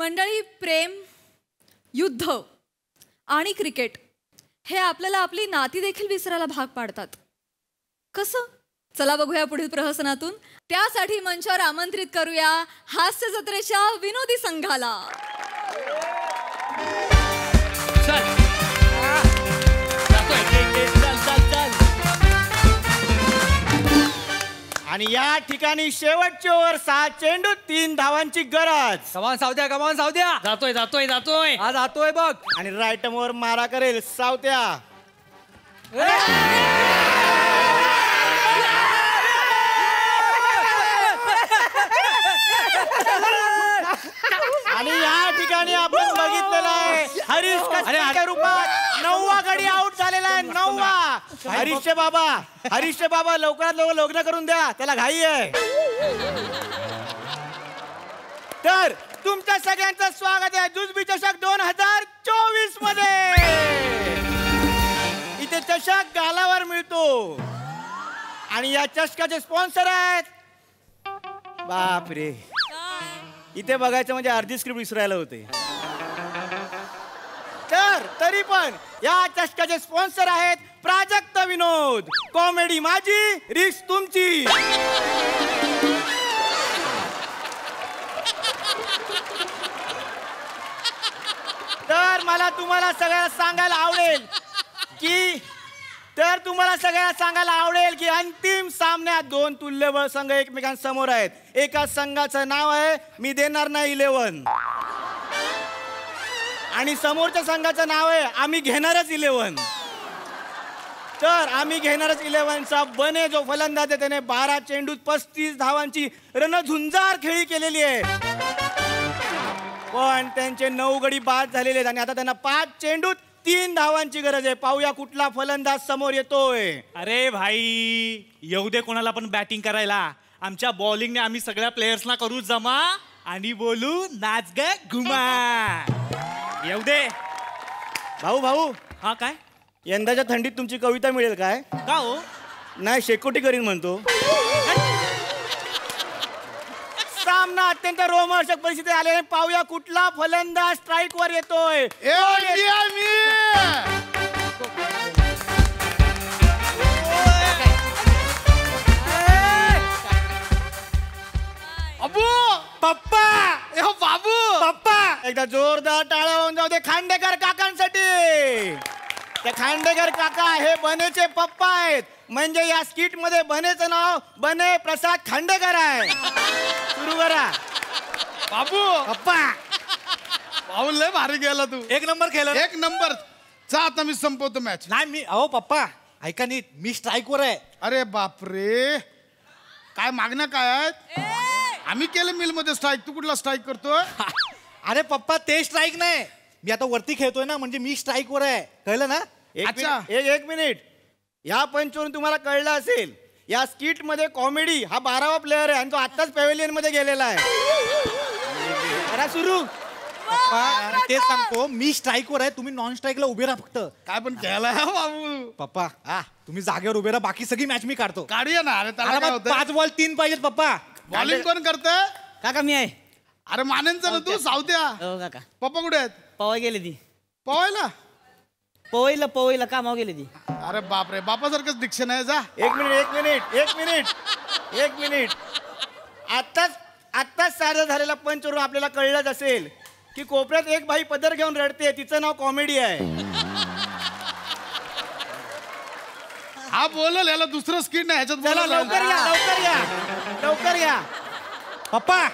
मंडळी, प्रेम, युद्ध आणि क्रिकेट हे आपल्याला आपली नाती देखील विसरायला भाग पाडतात. कसं? चला बघूया पुढील प्रहसनातून. त्यासाठी मंचावर आमंत्रित करूया हास्य जत्रेच्या विनोदी संघाला. आणि या ठिकाणी शेवटचे ओव्हर 6 चेंडू 3 धावांची गरज. कमान सावत्या, कमान सावत्या. जातोय जातोय जातोय हा जातोय बघ. आणि राईट वर मारा करेल सावत्या. आणि या ठिकाणी आपण बघितलेलं आहे हरीश कसबेच्या रूपात 9वा गडी आउट झालेला आहे. 9वा. हरीशचे बाबा लवकरात लवकर लग्न करून द्या, त्याला घाई आहे. तर तुमच्या सगळ्यांचं स्वागत आहे जुजबी चषक 2024 मध्ये. इथे चषक गालावर मिळतो आणि या चषकाचे स्पॉन्सर आहेत. बापरे, इथे बघायचं म्हणजे अर्धी स्क्रिप्ट विसरायला होते. तर तरी पण या चषकाचे स्पॉन्सर आहेत प्राजक्त विनोद. कॉमेडी माझी, रिस्क तुमची. तर मला तुम्हाला सगळ्यांना सांगायला आवडेल की अंतिम सामन्यात 2 तुल्यबळ संघ एकमेकांसमोर आहेत. एका संघाचं नाव आहे मी देणार नाही 11 आणि समोरच्या संघाचं नाव आहे आम्ही घेणारच 11. तर आम्ही घेणारच 11चा बने जो फलंदाज आहे त्याने 12 चेंडूत 35 धावांची रणझुंजार खेळी केलेली आहे. पण त्यांचे 9 गडी बाद झालेले आहेत आणि आता त्यांना 5 चेंडूत 3 धावांची गरज आहे. पाहूया कुठला फलंदाज समोर येतोय. अरे भाई, येऊ दे कोणाला पण बॅटिंग करायला. आमच्या बॉलिंगने आम्ही सगळ्या प्लेयर्सना करू जमा आणि बोलू नाच ग घुमा. येऊ दे. भाऊ हा काय? यंदाच्या थंडीत तुमची कविता मिळेल काय? का हो? नाही, शेकोटी करीन म्हणतो. सामना अत्यंत रोमहर्षक परिस्थिती आले. पाहूया कुठला फलंदाज स्ट्राईक वर येतोय. अबू पप्पा, ए बाबू पप्पा. एकदा जोरदार टाळ्या होऊन जाऊ दे खांडेकर काकांसाठी. ते खांडेकर काका हे बनेचे पप्पा आहेत. म्हणजे या स्किट मध्ये बनेचं नाव बने प्रसाद खांडेकर आहे. सुरू करा. बाबू पप्पा. बाबू लय भारी गेला तू. 1 नंबर केलं. 1 नंबर. चा आता मी संपवतो मॅच. नाही मी, अहो पप्पा ऐका नीट, मी स्ट्राईक वर आहे. अरे बापरे, काय मागण्या काय आहेत? आम्ही केलं मिल मध्ये स्ट्राईक, तू कुठला स्ट्राईक करतोय? अरे पप्पा ते स्ट्राईक नाही, मी आता वरती खेळतोय ना, म्हणजे मी स्ट्राईक वर आहे. कळलं ना? एक मिनिट. या पंचवरून तुम्हाला कळलं असेल या स्किट मध्ये कॉमेडी हा 12वा प्लेअर आहे आणि तो आताच पॅव्हेलियन मध्ये गेलेला आहे. करा सुरू. पप्पा तेच सांगतो, मी स्ट्राईक वर आहे, तुम्ही नॉन स्ट्राईकला उभे राहा फक्त. काय पण खेळायला बाबू. पप्पा तुम्ही जागेवर उभे राहा, बाकी सगळी मॅच मी काढतो. काढूया ना. अरे त्याला काय होतं? 5 बॉल 3 पाहिजेत पप्पा. बॉलिंग कोण करतंय? काका मी आहे. अरे मानेंचं ना तू सावत्या. हो काका. पप्पा कुठे आहेत? पवाय गेली ती. पवायला पवईला कामावर गेली ती. अरे बापरे, बापासारखंच दिक्षण आहे. जा. एक मिनिट. आत्ताच साजरा झालेला पंचवरून आपल्याला कळलंच असेल की कोपऱ्यात एक बाई पदर घेऊन रडते, तिचं नाव कॉमेडी आहे. हा बोलल, याला दुसरं स्किट नाही ह्याच्यात. चला लवकर घ्या. पप्पा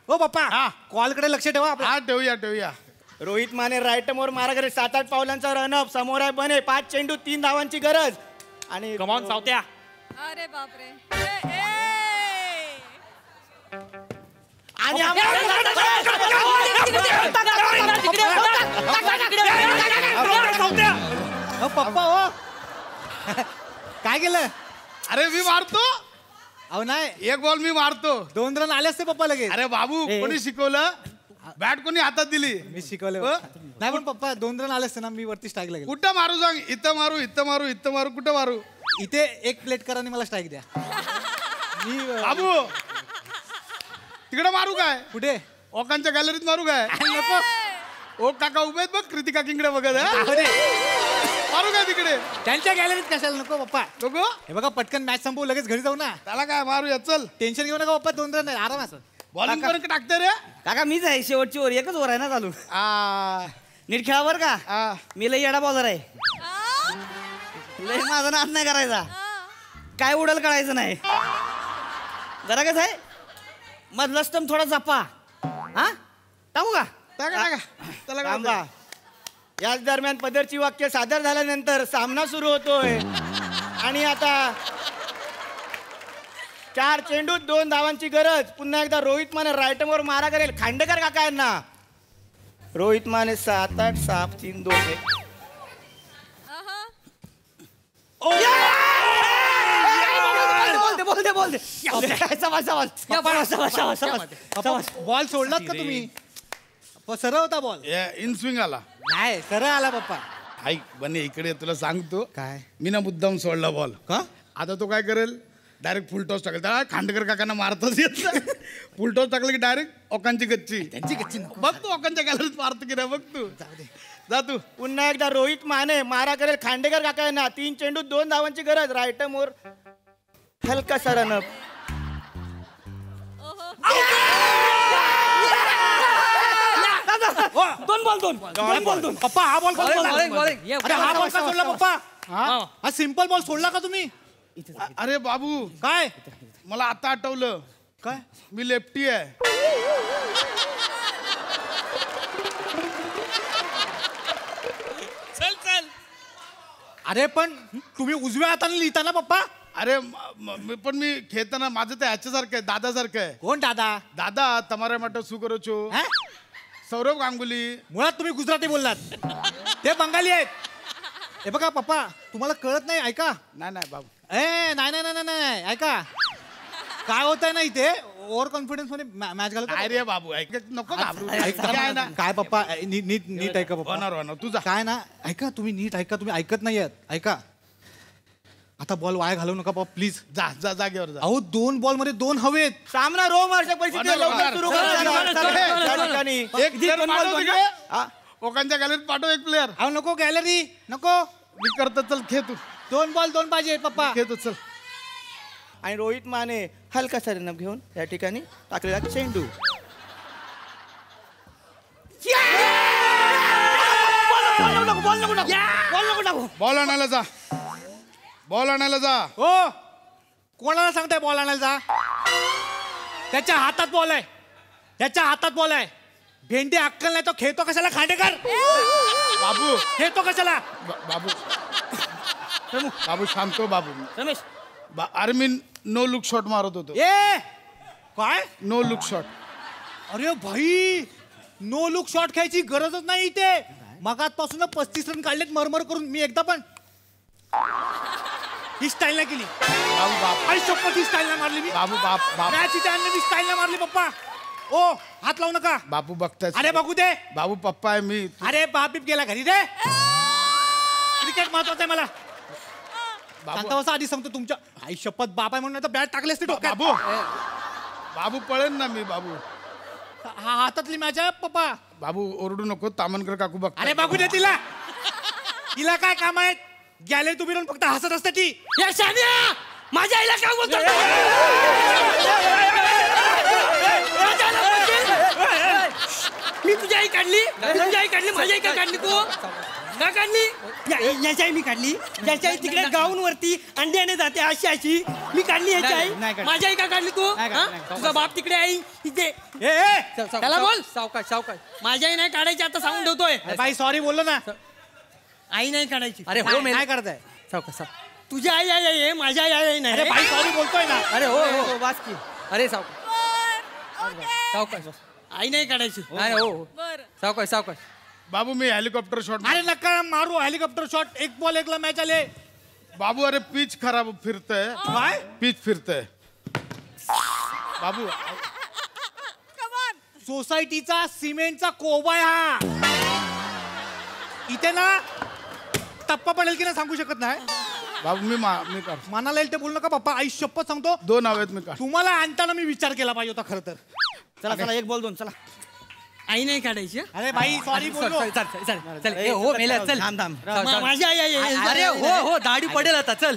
ओ पप्पा, कॉलकडे लक्ष ठेवा. हा ठेवूया. रोहित माने राईट मोर मारा करे 7-8 पावलांचा रनअप. समोर आहे बने 5 चेंडू 3 धावांची गरज. आणि कमॉन सावत्या. अरे बापरे. आणि पप्पा हो काय केलं? अरे मी मारतो. अहो नाही, 1 बॉल मी मारतो. 2 रन आले असते पप्पा लगेच. अरे बाबू, कोणी शिकवलं? बॅट कोणी हातात दिली? मी शिकवलं. नाही पण पप्पा 2 रन आले असते ना, मी वरती स्ट्राईक लागेल. कुठं मारू सांग? इथं मारू कुठं मारू? इथे 1 प्लेट करा आणि मला स्ट्राईक द्या. मी बाबू तिकडे मारू काय? कुठे? ओकांच्या गॅलरीत मारू काय नको ओ काका उभे आहेत बघ कृतिका किंगडे बघत हा? अरे, मारू काय तिकडे त्यांच्या गॅलरीत कशाला नको पप्पा नको हे बघा पटकन मॅच संपवू लगेच घरी जाऊ ना त्याला काय मारूया चल टेन्शन घेऊ नका पप्पा 2 रन आराम असं बॉलिंग करून टाकते रे काका मीच आहे शेवटची ओव्हर एकच ओव्हर आहे ना चालू आ, नीट खेळा बरं का आ. मी लय येडा बॉलर आहे लय माझा नाद नाही करायचा काय उडल कळायचं नाही जरा कसं आहे मधला स्टंप थोडा जपा हा टाकू का टाका टाका त्याला काय थांबा. याच दरम्यान पदरची वाक्य सादर झाल्यानंतर सामना सुरू होतोय आणि आता 4 चेंडूत 2 धावांची गरज. पुन्हा एकदा रोहित माने रायटमवर मारा करेल खांडेकर काका यांना. रोहित माने 7, 8, 7, 3, 2 बोलते बॉल सोडलात का तुम्ही सरळ होता बॉल इन स्विंग आला नाही सरळ आला पप्पा ऐक बने इकडे तुला सांगतो काय मी ना मुद्दाम सोडला बॉल का आता तो काय करेल डायरेक्ट फुल टॉस टाकेल त्याला खांडेकर काकांना मारतच येत फुल टॉस टाकलं की डायरेक्ट ओकांची गच्ची त्यांची गच्ची नको बघ तू ओकांच्या गॅलरीत मारतो की नाही बघ तू जा तू पुन्हा एकदा रोहित माने मारा करेल खांडेकर काका यांना. 3 चेंडूत 2 धावांची गरज. रायटमवर हलकासा रनअप. दोन पप्पा हा बॉल अरे हा बॉल का सोडला पप्पा हा सिंपल बॉल सोडला का तुम्ही अरे बाबू काय मला आता आठवलं काय मी लेफ्टी आहे अरे पण तुम्ही उजव्या हाताने लिहिता ना पप्पा अरे पण मी खेळताना माझं ते ह्याच्यासारखं आहे दादासारखं आहे कोण दादा दादा तमारे માટે શું કરો છો हा? सौरभ गांगुली मुळात तुम्ही गुजराती बोललात ते बंगाली आहेत हे बघा पप्पा तुम्हाला कळत नाही ऐका नाही नाही बाबू ए नाही नाही नाही नाही ऐका काय होत आहे ना इथे ओव्हर कॉन्फिडन्स मध्ये मॅच घालत काय रे बाबू ऐक नको घाबरू काय ना काय पप्पा नीट नीट ऐका पप्पा होणार तुझा काय ना ऐका तुम्ही नीट ऐका तुम्ही ऐकत नाही ऐका आता बॉल वाया घालवू नका बाबा प्लीज जा जा जागेवर जा अहो 2 बॉल मध्ये 2 हवेत सामना रोमहर्षक परिस्थिती आहे. लवकर सुरू करा या ठिकाणी. एक player पाठव तिकडे. ओकांच्या गॅलरीत पाठव एक प्लेअर अहो नको गॅलरी नको मी करतो चल खे तू 2 बॉल 2 पाहिजे पप्पा खेळतो चल आणि रोहित माने हलकासा रनअप घेऊन या ठिकाणी टाकलेला चेंडू. बॉल आणायला जा बॉल आणायला जा हो कोणाला सांगताय बॉल आणायला जा त्याच्या हातात बॉल आहे त्याच्या हातात बॉल आहे भेंडी अक्कल नाही तो खेळतो कशाला खांडेकर बाबू खेळतो कशाला बाबू बाबू शांत हो बाबू रमेश अरे मी नो लुक शॉट मारत होतो ए काय नो लुक शॉट अरे भाई नो लुक शॉट खेळायची गरजच नाही इथे मगातपासून 35 रन काढलेत मरमर करून मी एकदा पण ही स्टाईल नाही केली बाबू बाप आई शपथ ही स्टाईल नाही मारली मी बाबू बाप बाप मॅच इथे आणली मी स्टाईल नाही मारली पप्पा ओ हात लावू नका बाबू बघताय अरे बघू दे बाबू पप्पा आहे मी अरे बाप बीप गेला घरी रे क्रिकेट महत्वाचं आहे मला शांत बसा आधी सांगतो तुमच्या आई शपथ बाप आहे म्हणून बॅट टाकले असते डोक्यात बाबू बाबू पळेन ना मी बाबू हातातली मॅच आहे पप्पा बाबू ओरडू नको तामनकर काकू बघ अरे बघू दे तिला तिला काय काम आहेत गेले तुम्ही फक्त हसत असते ती या शान्या माझ्या आईला काय बोलतो मी तुझी आई काढली तुझी आई काढली माझी आई का काढली तू का काढली याची आई मी काढली याची आई तिकडे गाऊन वरती अंड्याने जाते अशी अशी मी काढली याची आई माझी आई का काढली तू तुझा बाप तिकडे आई तिथे त्याला बोल सावकाश सावकाश माझी आई नाही काढायची आता सांगून ठेवतोय बाई सॉरी बोललो ना आई नाही काढायची अरे हो मेल काय करताय सावकाश सावकाश तुझी आई आई आहे माझी आई आई अरे नाही बाई सॉरी बोलतोय ना अरे हो हो वाच की अरे सावकाश सावकाश आई नाही काढायची अरे हो हो सावकाश सावकाश बाबू मी हेलिकॉप्टर शॉट अरे नका मारू हेलिकॉप्टर शॉट 1 बॉल 1 ला मॅच आले बाबू अरे पिच खराब फिरतय काय पिच फिरतय बाबू सोसायटीचा सिमेंटचा कोबा आहे हा इथे ना टप्पा पडेल की नाही सांगू शकत नाही बाबू मी काढ मनाला येईल ते बोलू नका पप्पा आई शपथ सांगतो 2 हवेत मी काढ तुम्हाला आणताना मी विचार केला पाहिजे होता खरं तर चला चला एक बॉल दोन चला. आई नाही काढायची हं? अरे भाई सॉरी बोललो. चल ए, हो मेल्या चल थांब थांब. माझी आई आई आई- अरे हो दाढी पडेल आता चल.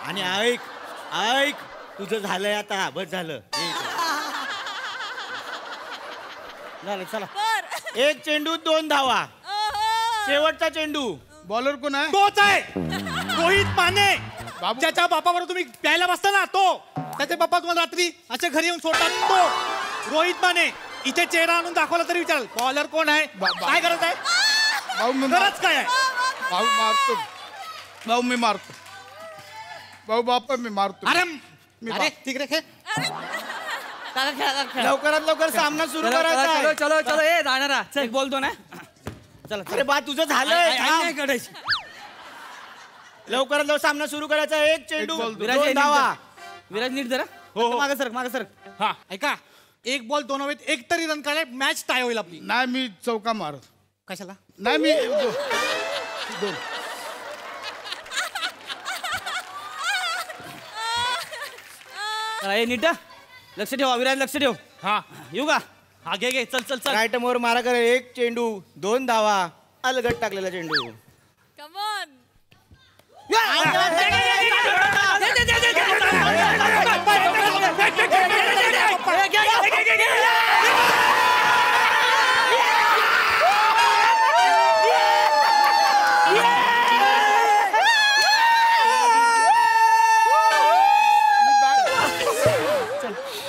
आणि ऐक ऐक तुझं झालंय आता बस झालं. झालं चला. एक चेंडू 2 धावा. शेवटचा चेंडू. बॉलर कोण आहे? तोच आहे रोहित माने. बाबू. ज्याच्या बापाबरोबर तुम्ही प्यायला बसता ना तो. त्याचे बाप्पा तुम्हाला रात्री असे घरी येऊन सोडतात तो रोहित माने. इथे चेहरा आणून दाखवला तरी विचाराल बॉलर कोण आहे काय गरज आहे भाऊ मी गरज काय आहे. भाऊ मारतो. भाऊ मी मारतो. भाऊ बापा मी मारतो. अरे मी अरे तिकडे खेळ. काका खेळा खेळा. लवकरात लवकर सामना सुरू चलो करायचा चलो आहे. चलो चलो ए जाणारा चल. एक बॉल दोन आहे. चला अरे बा तुझं झालंय आई थांब. नाही काढायची. लवकरात लवकर सामना सुरू करायचा आहे. एक चेंडू एक बॉल, 2 धावा. विराज नीट जरा. हो. मागे सरक मागे सरक. हा ऐका 1 बॉल 2 हवेत एक तरी रन काढाय मॅच टाय होईल आपली. नाही मी चौका मारत. कशाला नाही मी दोन. चला ए नीट लक्ष ठेवा विराज लक्ष ठेव. हा येऊ का? हा घे घे चल चल चल. राईट वर मारा करे. एक चेंडू 2 धावा. अलगट टाकलेला चेंडू. कमॉन.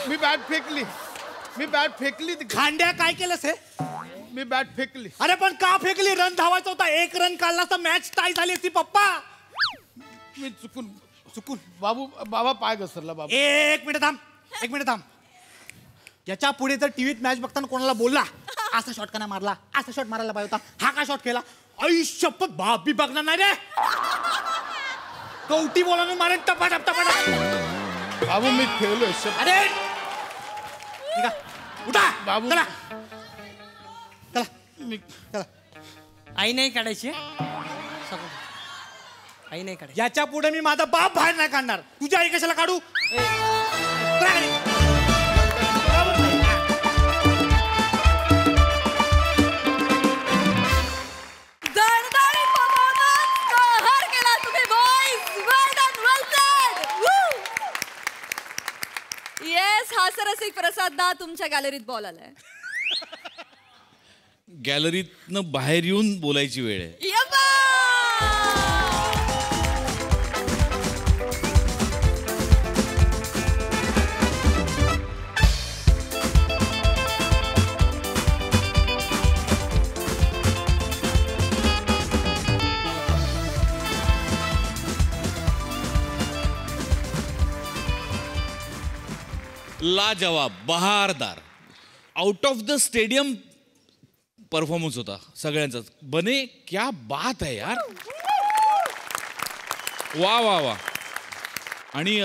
मी बॅट फेकली. मी बॅट फेकली. खांड्या काय केलंस हे. मी बॅट फेकली. अरे पण का फेकली रन धावायचा होता 1 रन काढला तर मॅच टाय झाली असती पप्पा. मी चुकून बाबू बाबा पाय घसरला बाबा. एक मिनिट थांब याच्या पुढे जर टीव्हीत मॅच बघताना कोणाला बोलला असा शॉट का नाही मारला असा शॉट मारायला पाहिजे होता हा का शॉट केला आयुष्यपत बाप बी बघणार नाही रे. कवटी बोलावून मारेन टपाटप टपाटप. बाबू मी खेळलोय. अरे निघा उठा बाबू. चला चला मी चला. आई नाही काढायची हं? आई नाही काढायची. याच्या पुढे मी माझा बाप बाहेर नाही काढणार. तुझी आई कशाला काढू. चला खाली. दणदणीत performance कहर केला तुम्ही boys. Well done, well played. Woo. Yes, हास्यरसिक प्रसाददा तुमच्या गॅलरीत बॉल आलाय. गॅलरीतनं बाहेर येऊन बोलायची वेळ आहे. यप्पा! लाजवाब बहारदार out of the stadium performance होता सगळ्यांचाच. बने क्या बात है यार. वा वा वा. आणि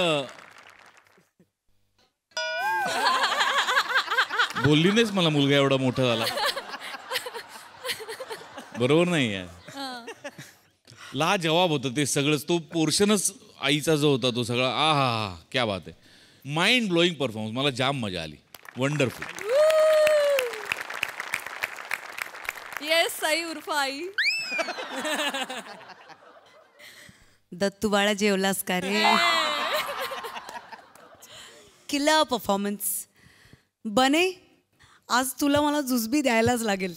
बोलली नाहीस मला मुलगा एवढा मोठा झाला. बरोबर नाही यार. लाजवाब होतं ते सगळंच. तो पोर्शनच आईचा जो होता तो सगळा आ हा क्या बात आहे. Mind blowing performance. मला जाम मजा आली. वंडरफुल. येस साई उर्फ आई. दत्तू बाळा जेवलास का रे? किल्ला परफॉर्मन्स. बने आज तुला मला जुजबी द्यायलाच लागेल.